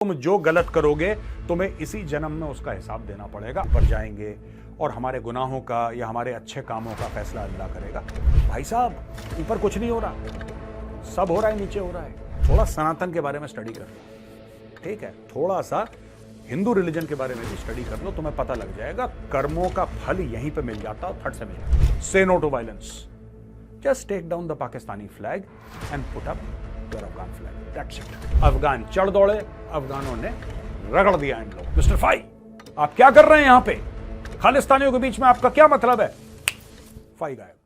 तुम जो गलत करोगे तुम्हें इसी जन्म में उसका हिसाब देना पड़ेगा। पर जाएंगे और हमारे गुनाहों का या हमारे अच्छे कामों का फैसला अल्लाह करेगा। भाई साहब, ऊपर कुछ नहीं हो रहा, सब हो रहा है नीचे हो रहा है। थोड़ा सनातन के बारे में स्टडी कर लो, ठीक है? थोड़ा सा हिंदू रिलीजन के बारे में भी स्टडी कर लो, तुम्हें पता लग जाएगा। कर्मों का फल यहीं पे मिल जाता है, फट से मिल जाता। Say no to violence, just take down the Pakistani flag and put up your Afghan flag, that's it. Afghan चढ़ दौड़े, अफगानों ने रगड़ दिया इन लोग। मिस्टर फाई, आप क्या कर रहे हैं यहां पे? खालिस्तानियों के बीच में आपका क्या मतलब है? फाई गायब।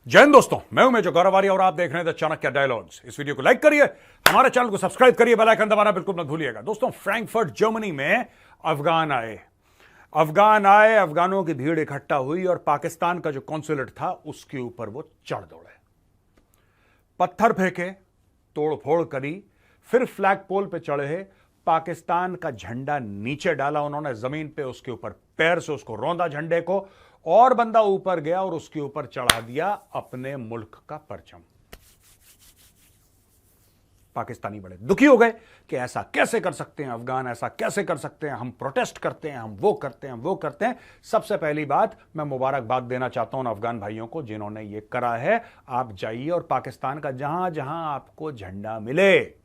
जय हिंद दोस्तों, मैं हूं मेजर गौरव आर्य और आप देख रहे हैं द चाणक्य डायलॉग्स। इस वीडियो को लाइक करिए, हमारे चैनल को सब्सक्राइब करिए, बेल आइकन दबाना बिल्कुल मत भूलिएगा। दोस्तों, फ्रैंकफर्ट जर्मनी में अफगान आए, अफगानों की भीड़ इकट्ठा हुई और पाकिस्तान का जो कॉन्सुलेट था उसके ऊपर वो चढ़ दौड़े, पत्थर फेंके, तोड़फोड़ करी, फिर फ्लैग पोल पे चढ़े, पाकिस्तान का झंडा नीचे डाला उन्होंने जमीन पे, उसके ऊपर पैर से उसको रौंदा झंडे को, और बंदा ऊपर गया और उसके ऊपर चढ़ा दिया अपने मुल्क का परचम। पाकिस्तानी बड़े दुखी हो गए कि ऐसा कैसे कर सकते हैं अफगान, ऐसा कैसे कर सकते हैं, हम प्रोटेस्ट करते हैं, हम वो करते हैं, हम वो करते हैं। सबसे पहली बात, मैं मुबारकबाद देना चाहता हूं अफगान भाइयों को जिन्होंने ये करा है। आप जाइए और पाकिस्तान का जहां जहां आपको झंडा मिले,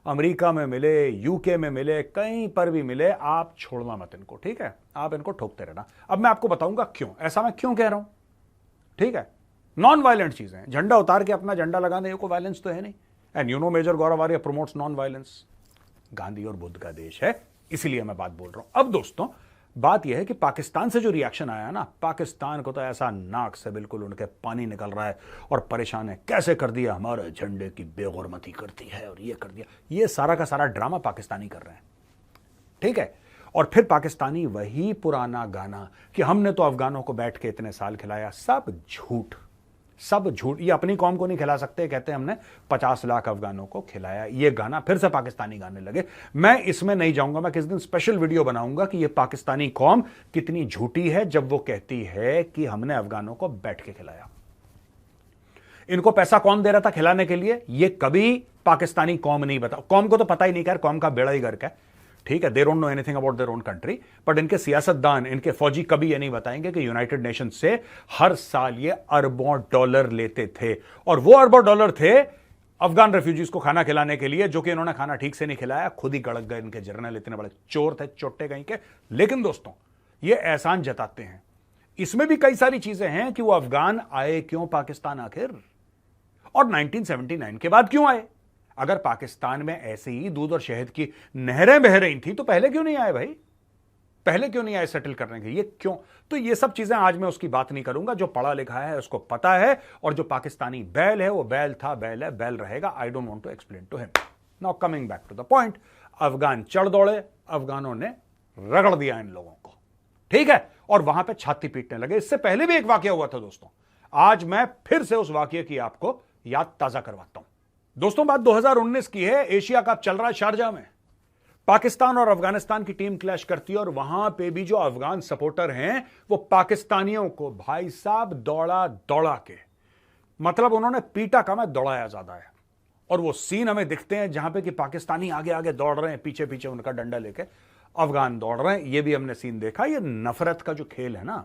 अमेरिका में मिले, यूके में मिले, कहीं पर भी मिले, आप छोड़ना मत इनको, ठीक है? आप इनको ठोकते रहना। अब मैं आपको बताऊंगा क्यों, ऐसा मैं क्यों कह रहा हूं, ठीक है? नॉन वायलेंट चीजें हैं, झंडा उतार के अपना झंडा लगाने को वायलेंस तो है नहीं। And you know major Gaurav Arya promotes non violence. Gandhi और बुद्ध का देश है, इसीलिए मैं बात बोल रहा हूं। अब दोस्तों, बात यह है कि पाकिस्तान से जो रिएक्शन आया ना, पाकिस्तान को तो ऐसा नाक से बिल्कुल उनके पानी निकल रहा है और परेशान है। कैसे कर दिया, हमारे झंडे की बेगुरमती करती है और ये कर दिया। ये सारा का सारा ड्रामा पाकिस्तानी कर रहे हैं, ठीक है? और फिर पाकिस्तानी वही पुराना गाना कि हमने तो अफगानों को बैठ के इतने साल खिलाया, सब झूठ, सब झूठ। ये अपनी कौम को नहीं खिला सकते, कहते हैं हमने 50 लाख अफगानों को खिलाया। ये गाना फिर से पाकिस्तानी गाने लगे। मैं इसमें नहीं जाऊंगा, मैं किस दिन स्पेशल वीडियो बनाऊंगा कि ये पाकिस्तानी कौम कितनी झूठी है जब वो कहती है कि हमने अफगानों को बैठ के खिलाया। इनको पैसा कौन दे रहा था खिलाने के लिए, ये कभी पाकिस्तानी कौम नहीं बता। कौम को तो पता ही नहीं, कर कौम का बेड़ा ही गर्क है, ठीक है? They don't know anything about their own country. But इनके सियासतदान, इनके फौजी कभी ये नहीं बताएंगे कि यूनाइटेड नेशन से हर साल ये अरबों डॉलर लेते थे, और वो अरबों डॉलर थे अफगान रेफ्यूजीज को खाना खिलाने के लिए, जो कि इन्होंने खाना ठीक से नहीं खिलाया, खुद ही गड़क गए इनके जर्नल, इतने बड़े चोर थे, चोट्टे कहीं के। लेकिन दोस्तों, ये एहसान जताते हैं। इसमें भी कई सारी चीजें हैं कि वो अफगान आए क्यों पाकिस्तान आखिर, और 1979 के बाद क्यों आए। अगर पाकिस्तान में ऐसे ही दूध और शहद की नहरें बह रही थी तो पहले क्यों नहीं आए भाई? पहले क्यों नहीं आए सेटल करने के? ये क्यों? तो ये सब चीजें आज मैं उसकी बात नहीं करूंगा। जो पढ़ा लिखा है उसको पता है, और जो पाकिस्तानी बैल है वो बैल था, बैल है, बैल रहेगा। I don't want to explain to him. Now coming back to the point, Afghan चढ़ दौड़े, अफगानों ने रगड़ दिया इन लोगों को, ठीक है? और वहां पे छाती पीटने लगे। इससे पहले भी एक वाकया हुआ था दोस्तों, आज मैं फिर से उस वाकये की आपको याद ताजा करवाता हूं। दोस्तों, बात 2019 की है, एशिया कप चल रहा है शारजाह में, पाकिस्तान और अफगानिस्तान की टीम क्लैश करती है, और वहां पे भी जो अफगान सपोर्टर हैं वो पाकिस्तानियों को भाई साहब दौड़ा दौड़ा के, मतलब उन्होंने पीटा कम है, दौड़ाया ज्यादा है। और वो सीन हमें दिखते हैं जहां पे कि पाकिस्तानी आगे आगे दौड़ रहे हैं, पीछे पीछे उनका डंडा लेके अफगान दौड़ रहे हैं। ये भी हमने सीन देखा। ये नफरत का जो खेल है ना,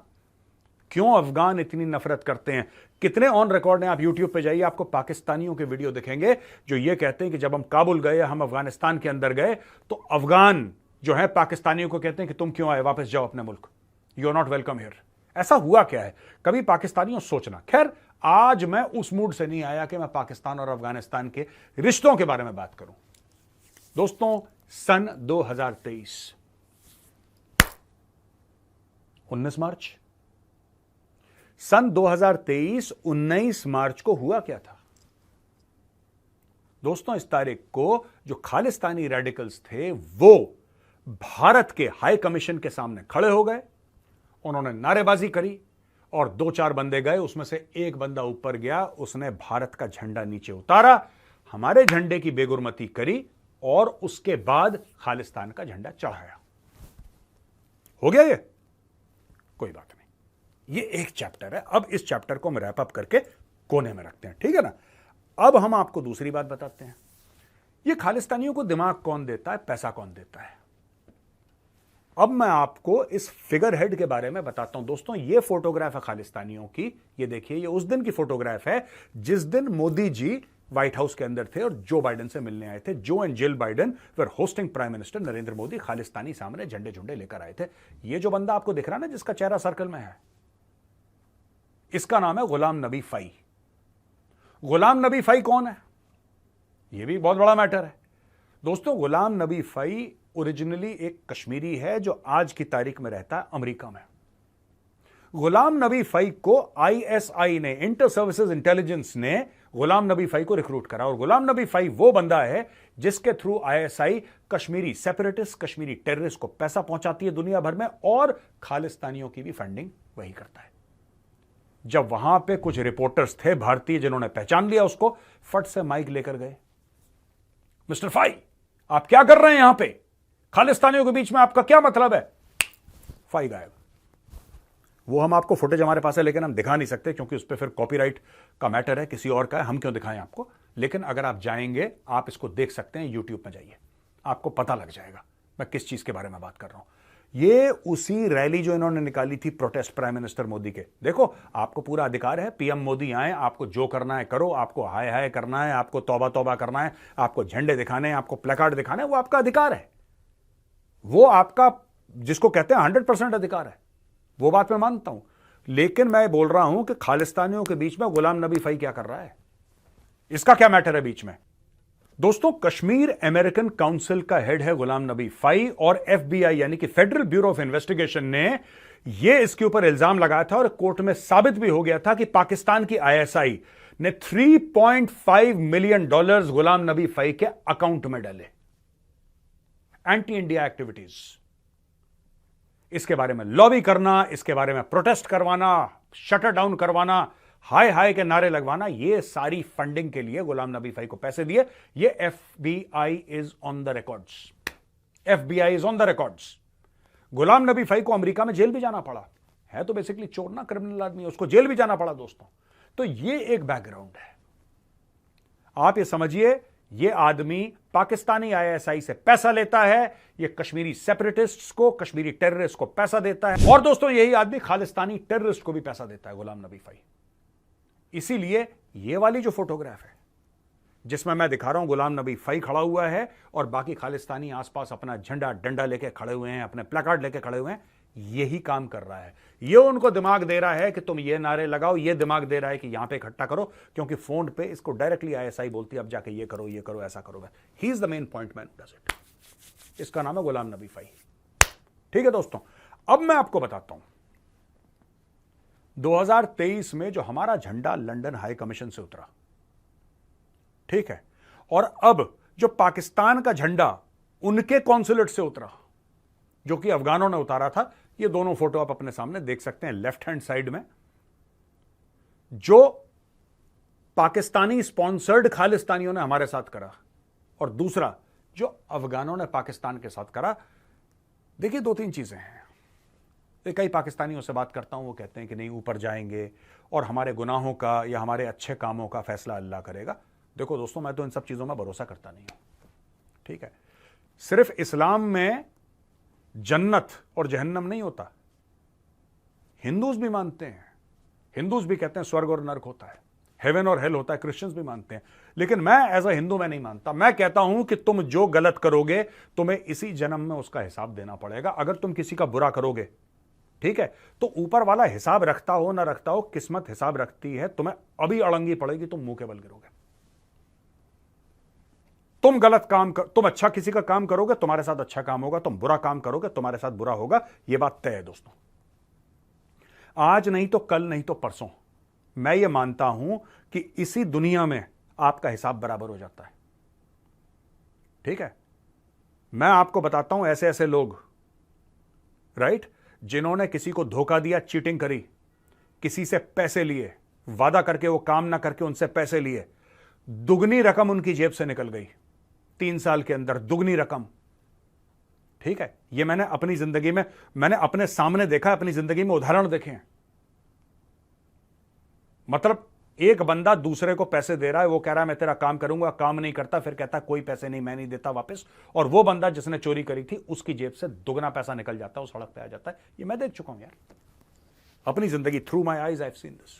क्यों अफगान इतनी नफरत करते हैं, कितने ऑन रिकॉर्ड हैं। आप यूट्यूब पे जाइए, आपको पाकिस्तानियों के वीडियो दिखेंगे जो ये कहते हैं कि जब हम काबुल गए, हम अफगानिस्तान के अंदर गए, तो अफगान जो है पाकिस्तानियों को कहते हैं कि तुम क्यों आए, वापस जाओ अपने मुल्क, you are not welcome here. ऐसा हुआ क्या है, कभी पाकिस्तानियों सोचना। खैर, आज मैं उस मूड से नहीं आया कि मैं पाकिस्तान और अफगानिस्तान के रिश्तों के बारे में बात करूं। दोस्तों, सन 2023 19 मार्च, सन 2023 19 मार्च को हुआ क्या था दोस्तों? इस तारीख को जो खालिस्तानी रेडिकल्स थे वो भारत के हाई कमीशन के सामने खड़े हो गए, उन्होंने नारेबाजी करी, और 2-4 बंदे गए, उसमें से एक बंदा ऊपर गया, उसने भारत का झंडा नीचे उतारा, हमारे झंडे की बेगुरमती करी और उसके बाद खालिस्तान का झंडा चढ़ाया। हो गया ये? कोई बात नहीं, ये एक चैप्टर है। अब इस चैप्टर को हम रैप अप करके कोने में रखते हैं, ठीक है ना। अब हम आपको दूसरी बात बताते हैं। ये खालिस्तानियों को दिमाग कौन देता है, पैसा कौन देता है? अब मैं आपको इस फिगर हेड के बारे में बताता हूं। दोस्तों, ये फोटोग्राफ है खालिस्तानियों की। ये देखिए, ये उस दिन की फोटोग्राफ है जिस दिन मोदी जी व्हाइट हाउस के अंदर थे और जो बाइडेन से मिलने आए थे। जो and Jill Biden were hosting prime minister Narendra Modi. Khalistani सामने झंडे झुंडे लेकर आए थे। ये जो बंदा आपको दिख रहा है ना, जिसका चेहरा सर्कल में है, इसका नाम है गुलाम नबी फई। गुलाम नबी फई कौन है? यह भी बहुत बड़ा मैटर है दोस्तों। गुलाम नबी फई ओरिजिनली एक कश्मीरी है जो आज की तारीख में रहता है अमेरिका में। गुलाम नबी फई को आईएसआई ने, इंटर सर्विसेज इंटेलिजेंस ने गुलाम नबी फई को रिक्रूट करा। और गुलाम नबी फई वो बंदा है जिसके through ISI Kashmiri separatist, Kashmiri terrorist को पैसा पहुंचाती है दुनिया भर में, और खालिस्तानियों की भी फंडिंग वही करता है। जब वहां पे कुछ रिपोर्टर्स थे भारतीय जिन्होंने पहचान लिया उसको, फट से माइक लेकर गए, मिस्टर फई आप क्या कर रहे हैं यहां पे? खालिस्तानियों के बीच में आपका क्या मतलब है? फई गायब। वो हम आपको फुटेज हमारे पास है लेकिन हम दिखा नहीं सकते क्योंकि उस पर फिर कॉपीराइट का मैटर है, किसी और का है, हम क्यों दिखाएं आपको। लेकिन अगर आप जाएंगे, आप इसको देख सकते हैं, यूट्यूब में जाइए, आपको पता लग जाएगा मैं किस चीज के बारे में बात कर रहा हूं। ये उसी रैली जो इन्होंने निकाली थी प्रोटेस्ट प्राइम मिनिस्टर मोदी के। देखो, आपको पूरा अधिकार है, पीएम मोदी आए, आपको जो करना है करो, आपको हाय हाय करना है, आपको तौबा तौबा करना है, आपको झंडे दिखाने हैं, आपको प्लेकार्ड दिखाने हैं, वो आपका अधिकार है। वो आपका, जिसको कहते हैं 100% अधिकार है, वो बात मैं मानता हूं। लेकिन मैं बोल रहा हूं कि खालिस्तानियों के बीच में गुलाम नबी फई क्या कर रहा है, इसका क्या मैटर है बीच में। दोस्तों, कश्मीर अमेरिकन काउंसिल का हेड है गुलाम नबी फई, और एफबीआई यानी कि फेडरल ब्यूरो ऑफ इन्वेस्टिगेशन ने यह इसके ऊपर इल्जाम लगाया था और कोर्ट में साबित भी हो गया था कि पाकिस्तान की आईएसआई ने $3.5 मिलियन गुलाम नबी फई के अकाउंट में डाले। एंटी इंडिया एक्टिविटीज, इसके बारे में लॉबी करना, इसके बारे में प्रोटेस्ट करवाना, शटर डाउन करवाना, हाय हाय के नारे लगवाना, ये सारी फंडिंग के लिए गुलाम नबी फई को पैसे दिए। ये FBI is on the records. FBI is on the records. Ghulam Nabi Fai को अमेरिका में जेल भी जाना पड़ा है, तो बेसिकली चोर ना, क्रिमिनल आदमी है, उसको जेल भी जाना पड़ा दोस्तों। तो ये एक बैकग्राउंड है। आप ये समझिए, ये आदमी पाकिस्तानी आईएसआई से पैसा लेता है, ये कश्मीरी सेपरेटिस्ट्स को, कश्मीरी टेररिस्ट को पैसा देता है, और दोस्तों यही आदमी खालिस्तानी टेररिस्ट को भी पैसा देता है, गुलाम नबी फई। इसीलिए ये वाली जो फोटोग्राफ है जिसमें मैं दिखा रहा हूं गुलाम नबी फई खड़ा हुआ है और बाकी खालिस्तानी आसपास अपना झंडा डंडा लेके खड़े हुए हैं, अपने प्लेकार्ड लेके खड़े हुए हैं, यही काम कर रहा है। ये उनको दिमाग दे रहा है कि तुम ये नारे लगाओ, ये दिमाग दे रहा है कि यहां पे इकट्ठा करो, क्योंकि फोन पे इसको डायरेक्टली आईएसआई बोलती है अब जाके ये करो, ऐसा करो। He is the main point man does it. इसका नाम है गुलाम नबी फई। ठीक है दोस्तों, अब मैं आपको बताता हूं 2023 में जो हमारा झंडा लंदन हाई कमीशन से उतरा, ठीक है, और अब जो पाकिस्तान का झंडा उनके कॉन्सुलेट से उतरा, जो कि अफगानों ने उतारा था। ये दोनों फोटो आप अपने सामने देख सकते हैं, लेफ्ट हैंड साइड में जो पाकिस्तानी स्पॉन्सर्ड खालिस्तानियों ने हमारे साथ करा, और दूसरा जो अफगानों ने पाकिस्तान के साथ करा। देखिए, दो तीन चीजें हैं। कई पाकिस्तानियों से बात करता हूं, वो कहते हैं कि नहीं, ऊपर जाएंगे और हमारे गुनाहों का या हमारे अच्छे कामों का फैसला अल्लाह करेगा। देखो दोस्तों, मैं तो इन सब चीजों में भरोसा करता नहीं हूं, ठीक है। सिर्फ इस्लाम में जन्नत और जहन्नम नहीं होता, हिंदूज भी मानते हैं। हिंदूज भी कहते हैं स्वर्ग और नर्क होता है, हेवन और हेल होता है, क्रिश्चियंस भी मानते हैं। लेकिन मैं एज अ हिंदू मैं नहीं मानता। मैं कहता हूं कि तुम जो गलत करोगे तुम्हें इसी जन्म में उसका हिसाब देना पड़ेगा। अगर तुम किसी का बुरा करोगे, ठीक है, तो ऊपर वाला हिसाब रखता हो ना रखता हो, किस्मत हिसाब रखती है, तुम्हें अभी अड़ंगी पड़ेगी, तुम मुंह के बल गिरोगे। तुम गलत काम कर, तुम अच्छा किसी का काम करोगे, तुम्हारे साथ अच्छा काम होगा, तुम बुरा काम करोगे, तुम्हारे साथ बुरा होगा। यह बात तय है दोस्तों। आज नहीं तो कल, नहीं तो परसों, मैं ये मानता हूं कि इसी दुनिया में आपका हिसाब बराबर हो जाता है, ठीक है। मैं आपको बताता हूं ऐसे ऐसे लोग, राइट, जिन्होंने किसी को धोखा दिया, चीटिंग करी, किसी से पैसे लिए, वादा करके वो काम ना करके उनसे पैसे लिए, दुगनी रकम उनकी जेब से निकल गई 3 साल के अंदर, दुगनी रकम। ठीक है, ये मैंने अपनी जिंदगी में, मैंने अपने सामने देखा, अपनी जिंदगी में उदाहरण देखे हैं। मतलब एक बंदा दूसरे को पैसे दे रहा है, वो कह रहा है मैं तेरा काम करूंगा, काम नहीं करता, फिर कहता कोई पैसे नहीं, मैं नहीं देता वापस, और वो बंदा जिसने चोरी करी थी उसकी जेब से दुगना पैसा निकल जाता है, वो सड़क पे आ जाता है। ये मैं देख चुका हूं यार, अपनी जिंदगी, through my eyes I have seen this.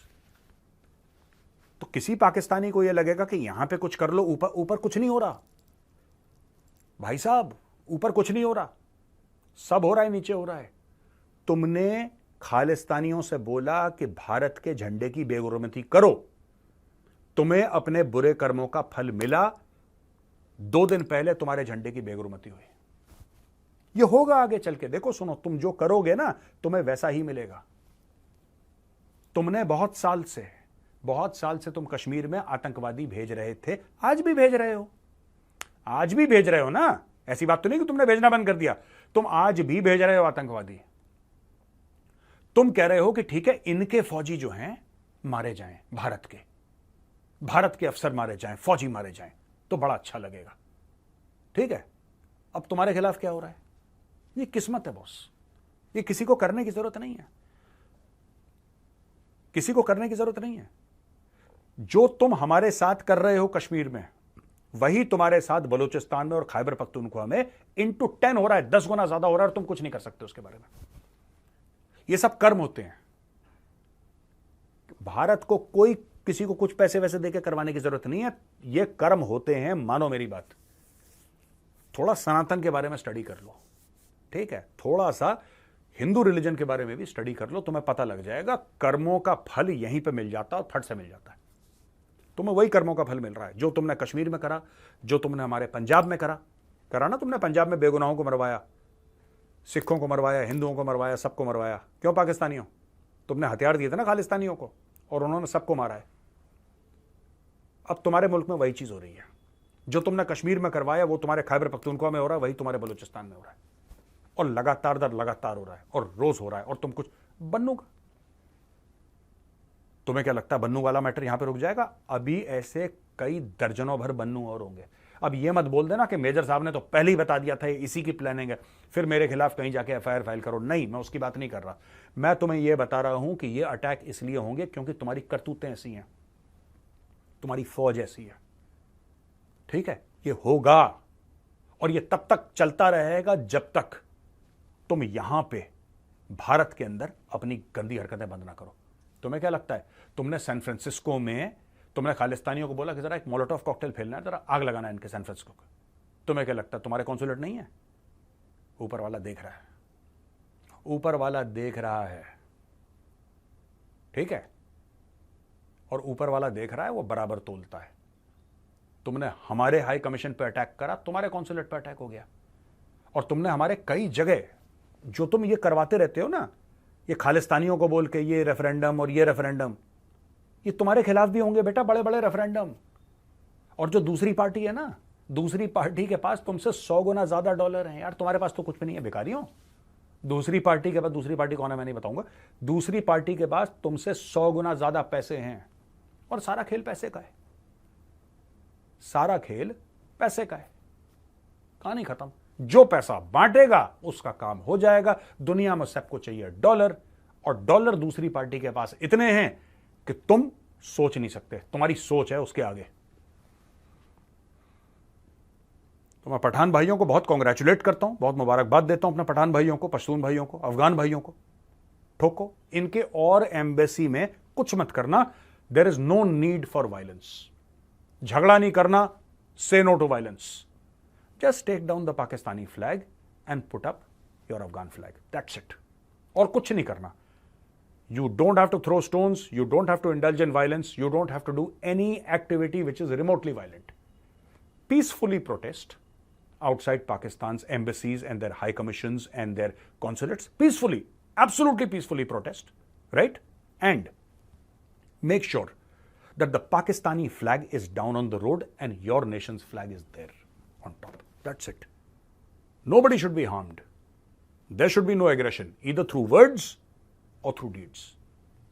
तो किसी पाकिस्तानी को यह लगेगा कि यहां पे कुछ कर लो, ऊपर ऊपर कुछ नहीं हो रहा भाई साहब, ऊपर कुछ नहीं हो रहा, सब हो रहा है नीचे हो रहा है। तुमने खालिस्तानियों से बोला कि भारत के झंडे की बेगुरमती करो, तुम्हें अपने बुरे कर्मों का फल मिला। 2 दिन पहले तुम्हारे झंडे की बेगुरमती हुई। यह होगा आगे चल के, देखो सुनो, तुम जो करोगे ना तुम्हें वैसा ही मिलेगा। तुमने बहुत साल से तुम कश्मीर में आतंकवादी भेज रहे थे, आज भी भेज रहे हो, आज भी भेज रहे हो ना। ऐसी बात तो नहीं कि तुमने भेजना बंद कर दिया, तुम आज भी भेज रहे हो आतंकवादी। तुम कह रहे हो कि ठीक है, इनके फौजी जो हैं मारे जाएं, भारत के अफसर मारे जाएं, फौजी मारे जाएं, तो बड़ा अच्छा लगेगा। ठीक है, अब तुम्हारे खिलाफ क्या हो रहा है? ये किस्मत है बॉस, ये किसी को करने की जरूरत नहीं है, किसी को करने की जरूरत नहीं है। जो तुम हमारे साथ कर रहे हो कश्मीर में, वही तुम्हारे साथ बलूचिस्तान में और खैबर पख्तूनख्वा में into 10 हो रहा है, 10 गुना ज्यादा हो रहा है, और तुम कुछ नहीं कर सकते उसके बारे में। ये सब कर्म होते हैं। भारत को कोई किसी को कुछ पैसे वैसे देके करवाने की जरूरत नहीं है, ये कर्म होते हैं, मानो मेरी बात। थोड़ा सनातन के बारे में स्टडी कर लो, ठीक है, थोड़ा सा हिंदू रिलीजन के बारे में भी स्टडी कर लो, तुम्हें पता लग जाएगा कर्मों का फल यहीं पे मिल जाता है और फट से मिल जाता है। तुम्हें वही कर्मों का फल मिल रहा है जो तुमने कश्मीर में करा, जो तुमने हमारे पंजाब में करा ना। तुमने पंजाब में बेगुनाहों को मरवाया, सिखों को मरवाया, हिंदुओं को मरवाया, सबको मरवाया। क्यों? पाकिस्तानियों, तुमने हथियार दिए थे ना खालिस्तानियों को, और उन्होंने सबको मारा है। अब तुम्हारे मुल्क में वही चीज हो रही है, जो तुमने कश्मीर में करवाया वो तुम्हारे खैबर पख्तूनख्वा में हो रहा है, वही तुम्हारे बलूचिस्तान में हो रहा है, और लगातार दर लगातार हो रहा है, और रोज हो रहा है। और तुम कुछ बन्नू का, तुम्हें क्या लगता है बन्नू वाला मैटर यहां पे रुक जाएगा? अभी ऐसे कई दर्जनों भर बन्नू और होंगे। अब ये मत बोल देना कि मेजर साहब ने तो पहले ही बता दिया था इसी की प्लानिंग है, फिर मेरे खिलाफ कहीं जाके एफआईआर फाइल करो। नहीं, मैं उसकी बात नहीं कर रहा। मैं तुम्हें यह बता रहा हूं कि ये अटैक इसलिए होंगे क्योंकि तुम्हारी करतूतें ऐसी हैं, तुम्हारी फौज ऐसी है। ठीक है, ये होगा, और ये तब तक चलता रहेगा जब तक तुम यहां पे भारत के अंदर अपनी गंदी हरकतें बंद ना करो। तुम्हें क्या लगता है, तुमने सैन फ्रांसिस्को में तुमने खालिस्तानियों को बोला कि जरा एक मोलोटोव कॉकटेल फैलना है, जरा आग लगाना है इनके सैन फ्रांसिस्को को। तुम्हें क्या लगता है तुम्हारे कॉन्सुलेट नहीं है? ऊपर वाला देख रहा है, ऊपर वाला देख रहा है, ठीक है, और ऊपर वाला देख रहा है, वो बराबर तोलता है। तुमने हमारे हाई कमीशन पे अटैक करा, तुम्हारे कॉन्सुलेट पे अटैक हो गया। और तुमने हमारे कई जगह जो तुम ये करवाते रहते हो ना, ये खालिस्तानियों को बोल के ये रेफरेंडम और ये रेफरेंडम, ये तुम्हारे खिलाफ भी होंगे बेटा, बड़े बड़े रेफरेंडम। और जो दूसरी पार्टी है ना, दूसरी पार्टी के पास तुमसे 100 गुना ज्यादा डॉलर हैं यार, तुम्हारे पास तो कुछ भी नहीं है, भिखारियों। दूसरी पार्टी के पास, दूसरी पार्टी कौन है मैं नहीं बताऊंगा, दूसरी पार्टी के पास तुमसे 100 गुना ज्यादा पैसे हैं, और सारा खेल पैसे का है, सारा खेल पैसे का है। कहानी खत्म। जो पैसा बांटेगा उसका काम हो जाएगा। दुनिया में सबको चाहिए डॉलर, और डॉलर दूसरी पार्टी के पास इतने हैं कि तुम सोच नहीं सकते, तुम्हारी सोच है उसके आगे। तो मैं पठान भाइयों को बहुत कॉन्ग्रेचुलेट करता हूं, बहुत मुबारकबाद देता हूं अपने पठान भाइयों को, पश्तून भाइयों को, अफगान भाइयों को। ठोको इनके, और एम्बेसी में कुछ मत करना। There is no need for violence. झगड़ा नहीं करना, say no to violence. Just take down the Pakistani flag and put up your Afghan flag. That's it. और कुछ नहीं करना। You don't have to throw stones. You don't have to indulge in violence. You don't have to do any activity which is remotely violent. Peacefully protest outside Pakistan's embassies and their high commissions and their consulates. Peacefully, absolutely peacefully protest, right? And make sure that the Pakistani flag is down on the road and your nation's flag is there on top. That's it. Nobody should be harmed. There should be no aggression, either through words or through deeds.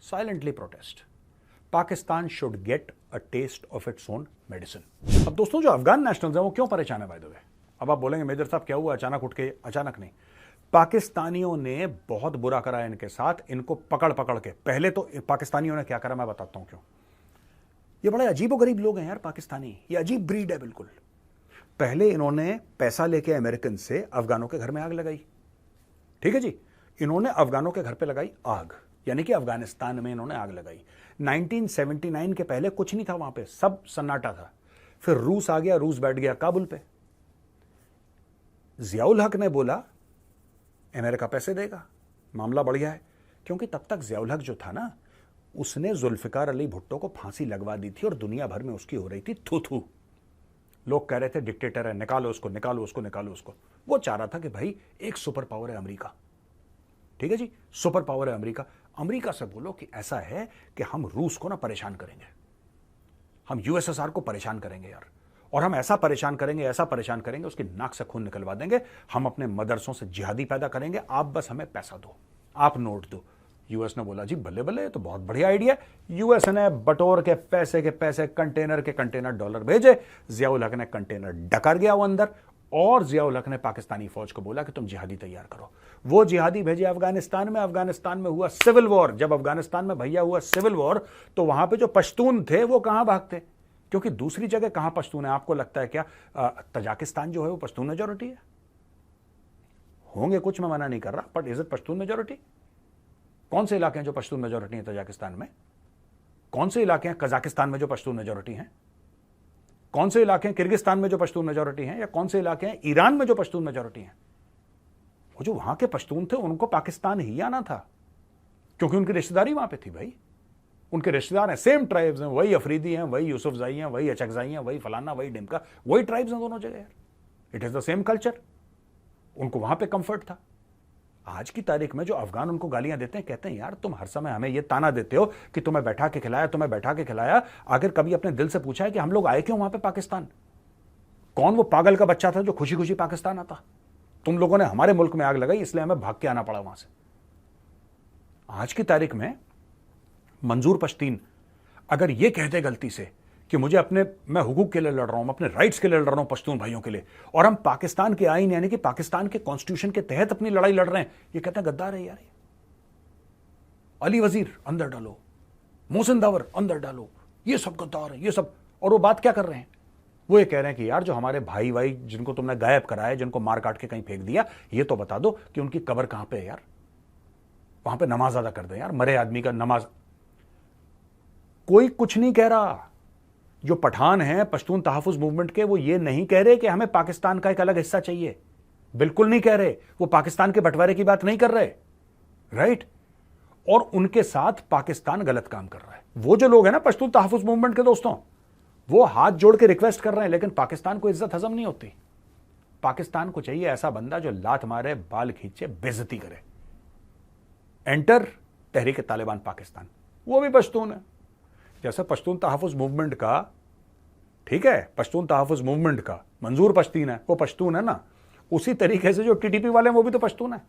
Silently protest. Pakistan should get a test of its own medicine. अब दोस्तों जो Afghan nationals हैं वो क्यों परेशान है by the way? अब आप बोलेंगे मेजर साहब क्या हुआ अचानक उठ के? अचानक नहीं, पाकिस्तानियों ने बहुत बुरा करा इनके साथ, इनको पकड़ पकड़ के। पहले तो पाकिस्तानियों ने क्या करा मैं बताता हूं क्यों। ये बड़े अजीबोगरीब लोग हैं यार पाकिस्तानी, ये अजीब ब्रीड है बिल्कुल। पहले इन्होंने पैसा लेके अमेरिकन से अफगानों के घर में आग लगाई, ठीक है जी। इन्होंने अफगानों के घर पे लगाई आग, यानी कि अफगानिस्तान में इन्होंने आग लगाई। 1979 के पहले कुछ नहीं था वहां पे, सब सन्नाटा था। फिर रूस आ गया, रूस बैठ गया काबुल पे। जियाउल हक ने बोला अमेरिका पैसे देगा, मामला बढ़ गया है। क्योंकि तब तक जियाउल हक जो था ना, उसने जुल्फिकार अली भुट्टो को फांसी लगवा दी थी और दुनिया भर में उसकी हो रही थी थू थू। लोग कह रहे थे डिक्टेटर है, निकालो उसको, निकालो उसको, निकालो उसको। वो चाह रहा था कि भाई एक सुपर पावर है अमेरिका, ठीक है जी, सुपर पावर है अमेरिका। अमेरिका से बोलो कि ऐसा है कि हम रूस को ना परेशान करेंगे, हम यूएसएसआर को परेशान करेंगे यार, और हम ऐसा परेशान करेंगे, ऐसा परेशान करेंगे, उसकी नाक से खून निकलवा देंगे। हम अपने मदरसों से जिहादी पैदा करेंगे, आप बस हमें पैसा दो, आप नोट दो। यूएस ने बोला जी बल्ले बल्ले, तो बहुत बढ़िया आइडिया। यूएस ने बटोर के पैसे कंटेनर के कंटेनर डॉलर भेजे, जियाउल हक ने कंटेनर डकर गया वो अंदर, और जियाउल हक ने पाकिस्तानी फौज को बोला कि तुम जिहादी तैयार करो। वो जिहादी भेजे अफगानिस्तान में। अफगानिस्तान में हुआ सिविल वॉर। जब अफगानिस्तान में भैया हुआ सिविल वॉर, तो वहां पे जो पश्तून थे वो कहां भागते? क्योंकि दूसरी जगह कहां पश्तून है? आपको लगता है क्या तजाकिस्तान जो है वो पश्तून मेजोरिटी है? होंगे कुछ, मैं मना नहीं कर रहा, but is it Pashtun majority? कौन से इलाके हैं जो पश्तून मेजोरिटी है तजाकिस्तान में? कौन से इलाके हैं कजाकिस्तान में जो पश्तून मेजोरिटी हैं? कौन से इलाके हैं किर्गिस्तान में जो पश्तून मेजोरिटी हैं? या कौन से इलाके हैं ईरान में जो पश्तून मेजोरिटी हैं? वो जो वहां के पश्तून थे उनको पाकिस्तान ही आना था, क्योंकि उनकी रिश्तेदारी वहां पे थी भाई। उनके रिश्तेदार हैं, सेम ट्राइब्स हैं, वही अफरीदी हैं, वही यूसुफजाई हैं, वही अचकजाई हैं, वही फलाना, वही डिमका, वही ट्राइब्स हैं दोनों जगह यार। It is the same culture. उनको वहां पे कंफर्ट था। आज की तारीख में जो अफगान उनको गालियां देते हैं, कहते हैं यार तुम हर समय हमें ये ताना देते हो कि तुम्हें बैठा के खिलाया, तुम्हें बैठा के खिलाया। आखिर कभी अपने दिल से पूछा है कि हम लोग आए क्यों वहां पे पाकिस्तान? कौन वो पागल का बच्चा था जो खुशी खुशी पाकिस्तान आता? तुम लोगों ने हमारे मुल्क में आग लगाई, इसलिए हमें भाग के आना पड़ा वहां से। आज की तारीख में मंजूर पश्तीन अगर ये कहते गलती से कि मैं हुकूक के लिए लड़ रहा हूं, अपने राइट्स के लिए लड़ रहा हूं पश्तून भाइयों के लिए, और हम पाकिस्तान के आईन यानी कि पाकिस्तान के कॉन्स्टिट्यूशन के तहत अपनी लड़ाई लड़ रहे हैं, ये कहते हैं गद्दार है यार। अली वजीर अंदर डालो, मोहसिन दावर अंदर डालो, ये सब गद्दार है, ये सब। और वो बात क्या कर रहे हैं? वो ये कह रहे हैं कि यार जो हमारे भाई भाई जिनको तुमने गायब कराया, जिनको मार काट के कहीं फेंक दिया, ये तो बता दो कि उनकी कब्र कहां पे है यार, वहां पे नमाज अदा कर दे यार, मरे आदमी का नमाज। कोई कुछ नहीं कह रहा। जो पठान हैं पश्तून तहफ़्फ़ुज़ मूवमेंट के, वो ये नहीं कह रहे कि हमें पाकिस्तान का एक अलग हिस्सा चाहिए, बिल्कुल नहीं कह रहे। वो पाकिस्तान के बंटवारे की बात नहीं कर रहे, राइट? और उनके साथ पाकिस्तान गलत काम कर रहा है। वो जो लोग हैं ना पश्तून तहफ़्फ़ुज़ मूवमेंट के दोस्तों, वो हाथ जोड़ के रिक्वेस्ट कर रहे हैं, लेकिन पाकिस्तान को इज्जत हजम नहीं होती। पाकिस्तान को चाहिए ऐसा बंदा जो लात मारे, बाल खींचे, बेइज्जती करे। एंटर तहरीक तालिबान पाकिस्तान, वो भी पश्तून है। जैसे पश्तून तहफ़्फ़ुज़ मूवमेंट का, ठीक है, पश्तून तहफ़्फ़ुज़ मूवमेंट का मंजूर पश्तीन है, वो पश्तून है ना, उसी तरीके से जो टीटीपी वाले हैं वो भी तो पश्तून है,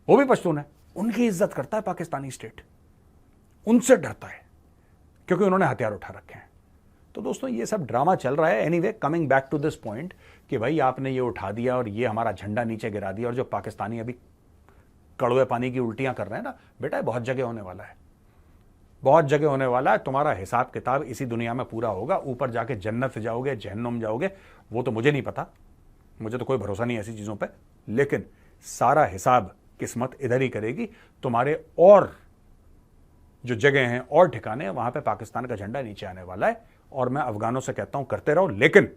वो भी पश्तून है। उनकी इज्जत करता है पाकिस्तानी स्टेट, उनसे डरता है क्योंकि उन्होंने हथियार उठा रखे हैं। तो दोस्तों ये सब ड्रामा चल रहा है। Anyway, coming back to this point कि भाई आपने ये उठा दिया और ये हमारा झंडा नीचे गिरा दिया, और जो पाकिस्तानी अभी कड़वे पानी की उल्टियां कर रहे हैं ना, बेटा बहुत जगह होने वाला है, बहुत जगह होने वाला है। तुम्हारा हिसाब किताब इसी दुनिया में पूरा होगा। ऊपर जाके जन्नत जाओगे, जहन्नुम जाओगे, वो तो मुझे नहीं पता, मुझे तो कोई भरोसा नहीं ऐसी चीजों पे, लेकिन सारा हिसाब किस्मत इधर ही करेगी। तुम्हारे और जो जगह हैं और ठिकाने हैं, वहां पे पाकिस्तान का झंडा नीचे आने वाला है। और मैं अफगानों से कहता हूं करते रहो, लेकिन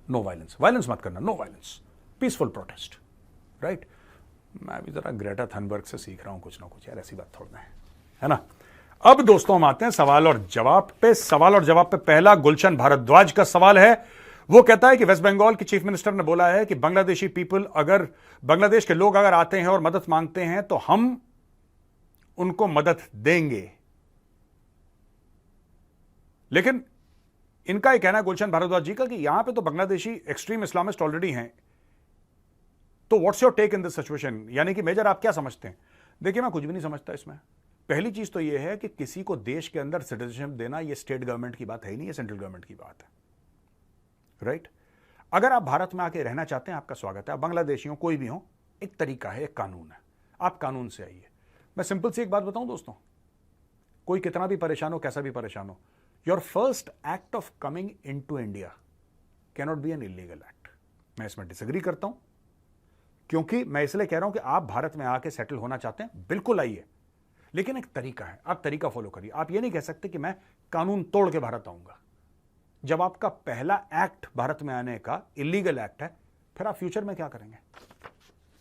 नो वायलेंस, वायलेंस मत करना, no violence, peaceful protest, right? मैं भी जरा ग्रेटा थनबर्ग से सीख रहा हूं कुछ ना कुछ यार, ऐसी बात थोड़ा है ना। अब दोस्तों हम आते हैं सवाल और जवाब पे। सवाल और जवाब पे पहला गुलशन भारद्वाज का सवाल है। वो कहता है कि वेस्ट बंगाल की चीफ मिनिस्टर ने बोला है कि बांग्लादेशी पीपल, अगर बांग्लादेश के लोग अगर आते हैं और मदद मांगते हैं तो हम उनको मदद देंगे। लेकिन इनका यह कहना है गुलशन भारद्वाज जी का कि यहां पे तो बांग्लादेशी एक्सट्रीम इस्लामिस्ट ऑलरेडी हैं, तो what's your take in this situation? यानी कि मेजर आप क्या समझते हैं? देखिए मैं कुछ भी नहीं समझता इसमें। पहली चीज तो यह है कि किसी को देश के अंदर सिटीजनशिप देना यह स्टेट गवर्नमेंट की बात है ही नहीं, ये सेंट्रल गवर्नमेंट की बात है, राइट? अगर आप भारत में आके रहना चाहते हैं, आपका स्वागत है। आप बांग्लादेशी हो, कोई भी हो, एक तरीका है, एक कानून है, आप कानून से आइए। मैं सिंपल सी एक बात बताऊं दोस्तों, कोई कितना भी परेशान हो, कैसा भी परेशान हो, your first act of coming in to India can not be an illegal act. मैं इसमें डिसएग्री करता हूं, क्योंकि मैं इसलिए कह रहा हूं कि आप भारत में आके सेटल होना चाहते हैं, बिल्कुल आइए, लेकिन एक तरीका है, आप तरीका फॉलो करिए। आप ये नहीं कह सकते कि मैं कानून तोड़ के भारत आऊंगा। जब आपका पहला एक्ट भारत में आने का इलीगल एक्ट है, फिर आप फ्यूचर में क्या करेंगे?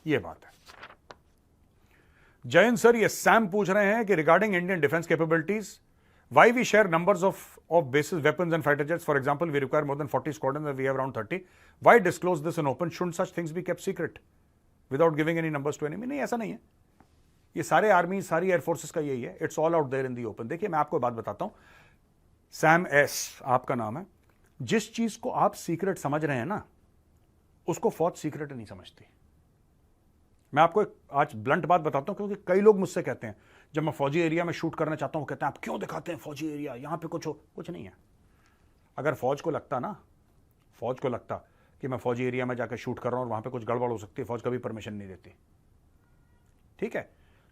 ये बात है। जयंत सर, ये सैम पूछ रहे हैं कि regarding Indian defence capabilities, why we share numbers of basis weapons and fighter jets, for example we require more than 40 squadrons and we have around 30, why disclose this in open? Should such things be kept secret without giving any numbers to enemy? नहीं, ऐसा नहीं है। ये सारे army, सारी air forces का यही है, it's all out there in the open. देखिए, मैं आपको बात बताता हूं, सैम एस आपका नाम है, जिस चीज को आप सीक्रेट समझ रहे हैं ना, उसको फौज सीक्रेट नहीं समझती। मैं आपको एक आज ब्लंट बात बताता हूं, क्योंकि कई लोग मुझसे कहते हैं, जब मैं फौजी एरिया में शूट करना चाहता हूं, कहते हैं आप क्यों दिखाते हैं फौजी एरिया, यहां पे कुछ नहीं है। अगर फौज को लगता कि मैं फौजी एरिया में जाकर शूट कर रहा हूं और वहां पे कुछ गड़बड़ हो सकती है, फौज कभी परमिशन नहीं देती, ठीक है?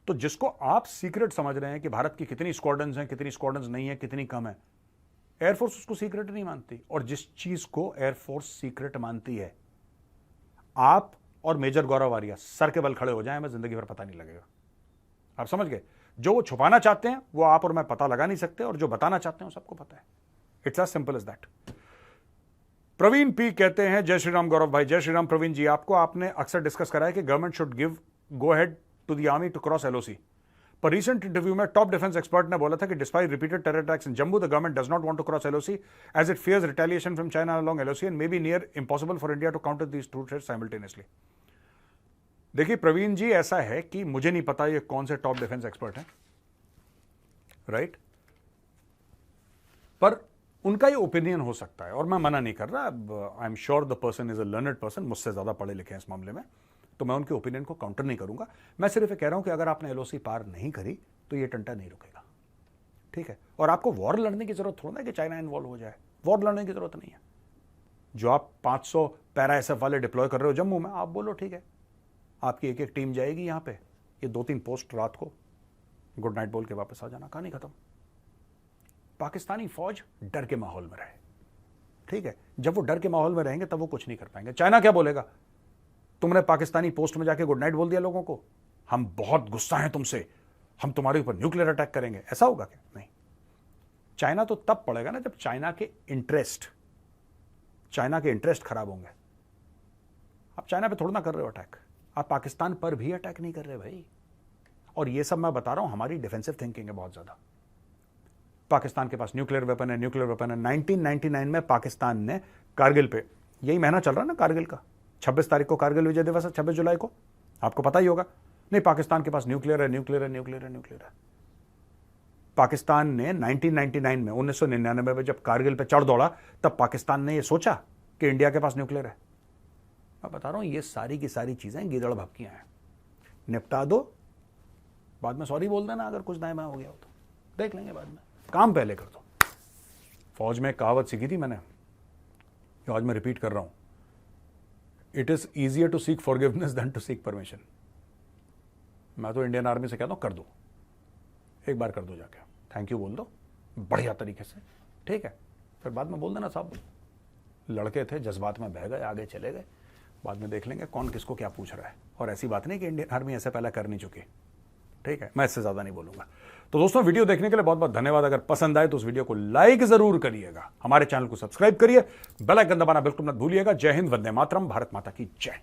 तो जिसको आप सीक्रेट समझ रहे हैं कि भारत की कितनी स्क्वाड्रन्स हैं, कितनी स्क्वाड्रन्स नहीं है, कितनी कम है, एयरफोर्स उसको सीक्रेट नहीं मानती। और जिस चीज को एयरफोर्स सीक्रेट मानती है, आप और मेजर गौरव आर्या सर के बल खड़े हो जाएं, हमें जिंदगी भर पता नहीं लगेगा। आप समझ गए? जो वो छुपाना चाहते हैं वो आप और मैं पता लगा नहीं सकते, और जो बताना चाहते हैं वो सबको पता है। It's as simple as that. Praveen P कहते हैं, जय श्री राम गौरव भाई। जय श्री राम प्रवीण जी। आपने अक्सर डिस्कस करा है कि government should give go ahead to the army to cross LOC, पर रिसेंट इंटरव्यू में टॉप डिफेंस एक्सपर्ट ने बोला था कि despite repeated terror attacks in Jammu, the government does not want to cross LOC as it fears retaliation from China along LOC and may be near impossible for India to counter these two threats simultaneously. देखिए प्रवीण जी, ऐसा है कि मुझे नहीं पता ये कौन से टॉप डिफेंस एक्सपर्ट हैं, राइट? पर उनका ये ओपिनियन हो सकता है, और मैं मना नहीं कर रहा। I am sure the person is a learned person, मुझसे ज्यादा पढ़े लिखे हैं इस मामले में, तो मैं उनके ओपिनियन को काउंटर नहीं करूंगा। मैं सिर्फ ये कह रहा हूं कि अगर आपने एलओसी पार नहीं करी तो ये टंटा नहीं रुकेगा, ठीक है? और आपको वॉर लड़ने की जरूरत थोड़ा है कि चाइना इन्वॉल्व हो जाए, वॉर लड़ने की जरूरत नहीं है। जो आप 500 पैरा एसएफ वाले डिप्लॉय कर रहे हो जम्मू में, आप बोलो ठीक है, आपकी एक एक टीम जाएगी यहां पे, ये 2-3 पोस्ट रात को गुड नाइट बोल के वापस आ जाना, कहानी खत्म। पाकिस्तानी फौज डर के माहौल में रहे, ठीक है? जब वो डर के माहौल में रहेंगे तब वो कुछ नहीं कर पाएंगे। चाइना क्या बोलेगा? तुमने पाकिस्तानी पोस्ट में जाके गुड नाइट बोल दिया लोगों को, हम बहुत गुस्सा हैं तुमसे, हम तुम्हारे ऊपर न्यूक्लियर अटैक करेंगे, ऐसा होगा क्या? नहीं। चाइना तो तब पड़ेगा ना जब चाइना के इंटरेस्ट खराब होंगे। आप चाइना पे थोड़ा ना कर रहे हो अटैक, आप पाकिस्तान पर भी अटैक नहीं कर रहे भाई। और ये सब मैं बता रहा हूं, हमारी डिफेंसिव थिंकिंग है बहुत ज्यादा। पाकिस्तान के पास न्यूक्लियर वेपन है, 1999 में पाकिस्तान ने कारगिल पे, यही महीना चल रहा है ना कारगिल का, 26 तारीख को कारगिल विजय दिवस है, 26 जुलाई को, आपको पता ही होगा। नहीं, पाकिस्तान के पास न्यूक्लियर है। पाकिस्तान ने 1999 में जब कारगिल पे चढ़ दौड़ा, तब पाकिस्तान ने यह सोचा कि इंडिया के पास न्यूक्लियर है। मैं बता रहा हूं, ये सारी की सारी चीजें गीदड़ भपकियां हैं, निपटा दो, बाद में सॉरी बोल देना अगर कुछ दाएं बाएं हो गया हो तो, देख लेंगे बाद में, काम पहले कर दो। फौज में कहावत सीखी थी मैंने, आज मैं रिपीट कर रहा हूं, it is easier to seek forgiveness than to seek permission. मैं तो इंडियन आर्मी से कहता हूं, कर दो, एक बार कर दो, जाके थैंक यू बोल दो बढ़िया तरीके से, ठीक है? फिर बाद में बोल देना साहब लड़के थे, जज्बात में बह गए, आगे चले गए, बाद में देख लेंगे कौन किसको क्या पूछ रहा है। और ऐसी बात नहीं कि इंडियन आर्मी ऐसे पहले कर नहीं चुकी, ठीक है? मैं इससे ज्यादा नहीं बोलूंगा। तो दोस्तों, वीडियो देखने के लिए बहुत बहुत धन्यवाद। अगर पसंद आए तो उस वीडियो को लाइक जरूर करिएगा, हमारे चैनल को सब्सक्राइब करिए, बेल आइकन दबाना बिल्कुल मत भूलिएगा। जय हिंद, वंदे मातरम, भारत माता की जय।